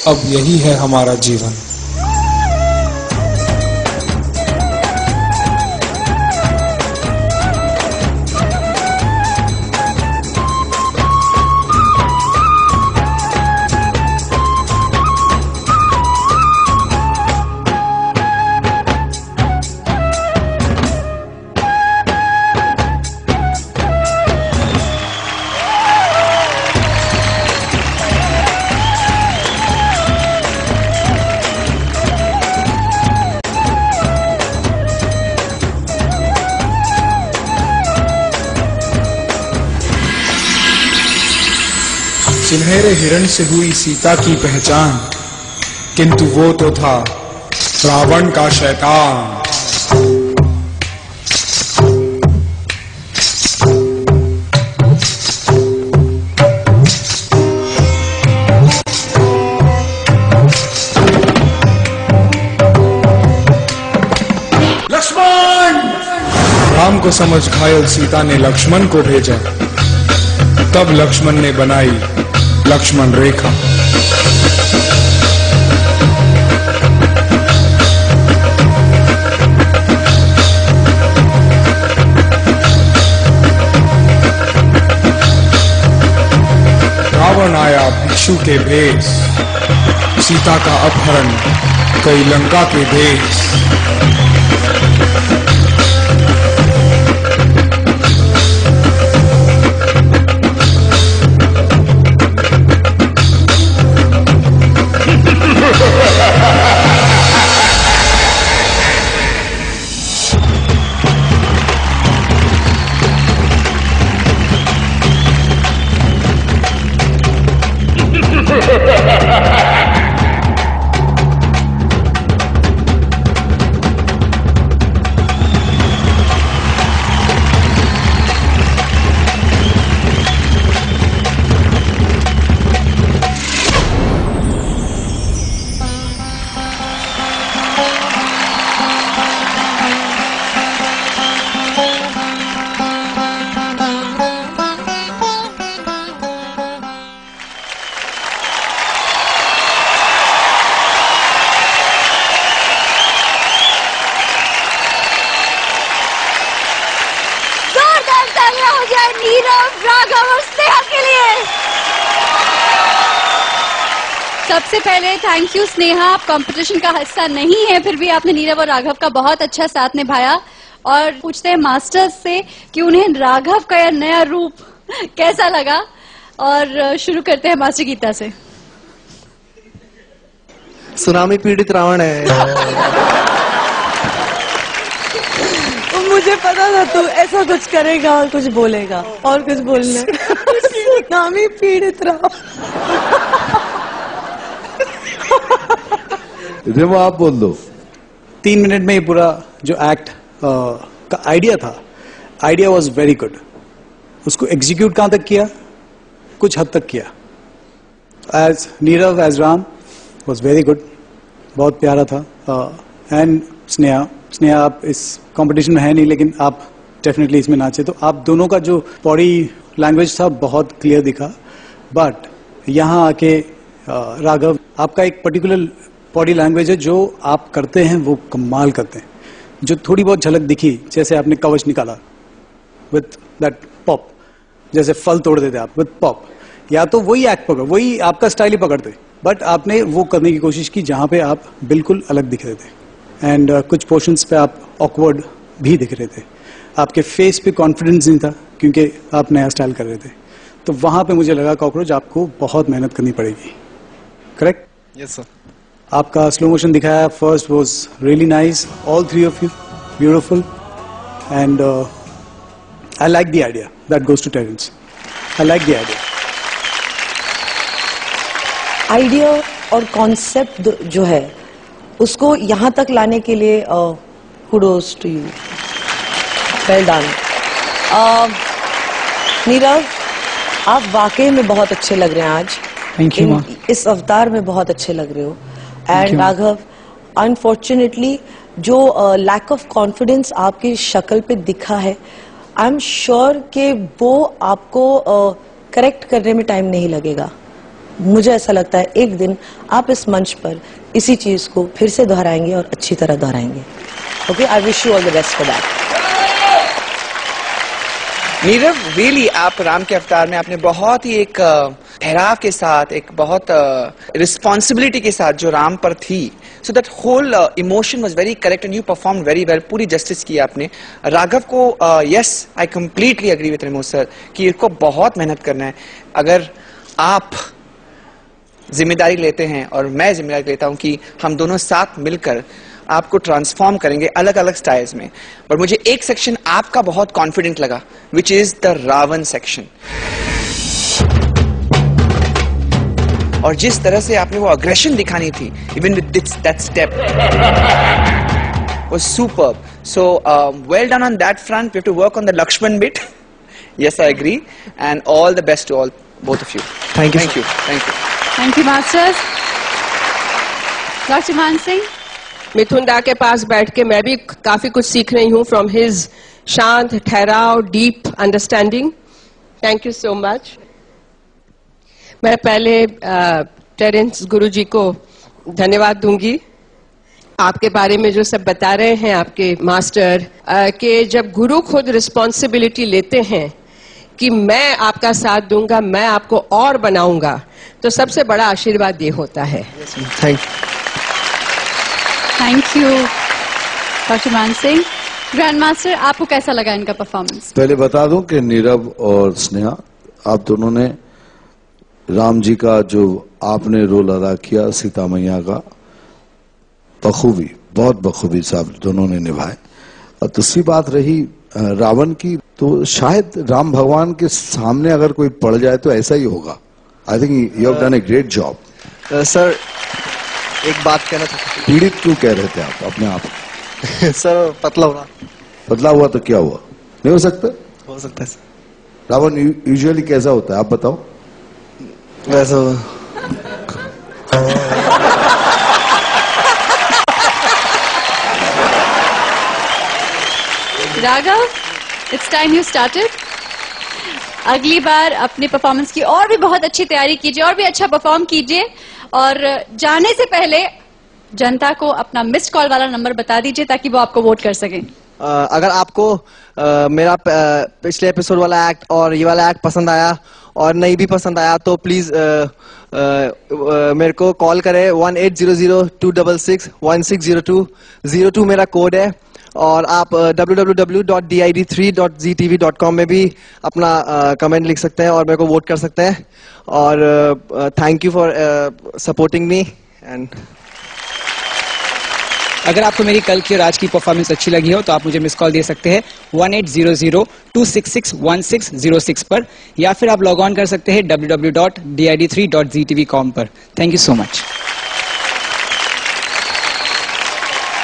अब यही है हमारा जीवन। सुनहरे हिरण से हुई सीता की पहचान, किंतु वो तो था रावण का शैतान। लक्ष्मण! राम को समझ घायल सीता ने लक्ष्मण को भेजा। तब लक्ष्मण ने बनाई लक्ष्मण रेखा। रावण आया भिक्षु के भेष, सीता का अपहरण कई लंका के देश। नीरव, राघव और स्नेहा के लिए सबसे पहले थैंक यू स्नेहा। आप कंपटीशन का हिस्सा नहीं है, फिर भी आपने नीरव और राघव का बहुत अच्छा साथ निभाया। और पूछते हैं मास्टर्स से कि उन्हें राघव का यह नया रूप कैसा लगा। और शुरू करते हैं मास्टर गीता से। सुनामी पीड़ित रावण है। मुझे पता था तू ऐसा कुछ करेगा और कुछ बोलेगा और कुछ बोलना। सुनामी पीड़ित रावण। वो आप बोल दो। 3 मिनट में ये पूरा जो एक्ट का आइडिया था, आइडिया वॉज वेरी गुड। उसको एग्जीक्यूट कहां तक किया? कुछ हद तक किया। As Nirav as Ram was very good, बहुत प्यारा था। एंड स्नेहा आप इस कंपटीशन में है नहीं, लेकिन आप डेफिनेटली इसमें नाचे। तो आप दोनों का जो बॉडी लैंग्वेज था बहुत क्लियर दिखा। बट यहाँ आके राघव, आपका एक पर्टिकुलर बॉडी लैंग्वेज है जो आप करते हैं वो कमाल करते हैं। जो थोड़ी बहुत झलक दिखी, जैसे आपने कवच निकाला विथ दैट पॉप, जैसे फल तोड़ देते आप विथ पॉप, या तो वही एक्ट पकड़, वही आपका स्टाइल ही पकड़ते, बट आपने वो करने की कोशिश की जहां पे आप बिल्कुल अलग दिख रहे थे। एंड कुछ पोर्शंस पे आप ऑकवर्ड भी दिख रहे थे। आपके फेस पे कॉन्फिडेंस नहीं था क्योंकि आप नया स्टाइल कर रहे थे। तो वहां पे मुझे लगा कॉकरोच आपको बहुत मेहनत करनी पड़ेगी। करेक्ट? Yes sir. आपका स्लो मोशन दिखाया, first was really nice, all 3 of you beautiful, and I like the idea that goes to Terence. I like the idea. Idea और कॉन्सेप्ट जो है उसको यहाँ तक लाने के लिए kudos to you, well done. Nirav, आप वाकई में बहुत अच्छे लग रहे हैं आज। Thank you. इस अवतार में बहुत अच्छे लग रहे हो। एंड राघव, अनफॉर्चुनेटली जो लैक ऑफ कॉन्फिडेंस आपकी शक्ल पे दिखा है, आई एम श्योर कि वो आपको करेक्ट करने में टाइम नहीं लगेगा। मुझे ऐसा लगता है एक दिन आप इस मंच पर इसी चीज को फिर से दोहराएंगे और अच्छी तरह दोहराएंगे. Okay, I wish you all the best for that. Nirav, really आप राम के अवतार में आपने बहुत ही एक ठहराव के साथ, एक बहुत रिस्पॉन्सिबिलिटी के साथ जो राम पर थी, so that whole emotion was very correct and you perform very well. पूरी जस्टिस की आपने. राघव को yes, I completely agree with Remo sir कि इसको बहुत मेहनत करना है. अगर आप जिम्मेदारी लेते हैं और मैं जिम्मेदारी लेता हूं कि हम दोनों साथ मिलकर आपको ट्रांसफॉर्म करेंगे अलग अलग स्टाइल्स में. पर मुझे एक सेक्शन आपका बहुत कॉन्फिडेंट लगा, which is the Ravan section. और जिस तरह से आपने वो अग्रेशन दिखानी थी, even with that step, was superb. So well done on that front. We have to work on the Lakshman bit. Yes, I agree. And all the best to all, both of you. Thank you. Thank you. Thank you. Thank you, Masters. Dr. Man Singh. मिथुन दा के पास बैठ के मैं भी काफी कुछ सीख रही हूँ फ्रॉम हिज शांत ठहराव, deep understanding. Thank you so much. मैं पहले टेरेंस गुरुजी को धन्यवाद दूंगी आपके बारे में जो सब बता रहे हैं आपके मास्टर, कि जब गुरु खुद रिस्पॉन्सिबिलिटी लेते हैं कि मैं आपका साथ दूंगा, मैं आपको और बनाऊंगा, तो सबसे बड़ा आशीर्वाद ये होता है. थैंक थैंक यू डॉक्टर मान सिंह. ग्रैंड मास्टर, आपको कैसा लगा इनका परफॉर्मेंस? पहले बता दूं कि नीरव और स्नेहा, आप दोनों ने राम जी का जो आपने रोल अदा किया सीता मैया का, बखूबी, बहुत बखूबी से आप दोनों ने निभाए. और दूसरी बात रही रावण की, तो शायद राम भगवान के सामने अगर कोई पड़ जाए तो ऐसा ही होगा. I think you have done a great job. Sir, एक बात कहना था. पीड़ित क्यों कह रहे थे आप अपने आप? सर, पतला हो रहा. बदला हुआ तो क्या हुआ? नहीं हो सकता? हो सकता है सर. रावण यूजुअली कैसा होता है, आप बताओ. वैसा Raghav, it's time you started. अगली बार अपनी परफॉर्मेंस की और भी बहुत अच्छी तैयारी कीजिए और भी अच्छा परफॉर्म कीजिए. और जाने से पहले जनता को अपना मिस्ड कॉल वाला नंबर बता दीजिए ताकि वो आपको वोट कर सकें. अगर आपको मेरा पिछले एपिसोड वाला एक्ट और ये वाला एक्ट पसंद आया और नहीं भी पसंद आया तो प्लीज मेरे को कॉल करें. 1800-266-1602 मेरा कोड है. और आप www.did3.ztv.com में भी अपना कमेंट लिख सकते हैं और मेरे को वोट कर सकते हैं. और thank you for supporting me. And अगर आपको मेरी कल की और आज की परफॉर्मेंस अच्छी लगी हो तो आप मुझे मिस कॉल दे सकते हैं 1800-266-1606 पर, या फिर आप लॉग ऑन कर सकते हैं www.did3.ztv.com पर. Thank you so much.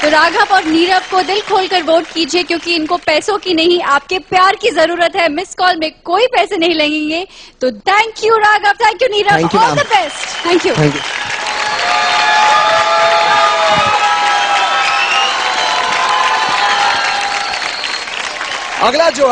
तो राघव और नीरव को दिल खोलकर वोट कीजिए क्योंकि इनको पैसों की नहीं, आपके प्यार की जरूरत है. मिस कॉल में कोई पैसे नहीं लगेंगे. तो thank you Raghav, thank you Nirav, all the best. Thank you. अगला जो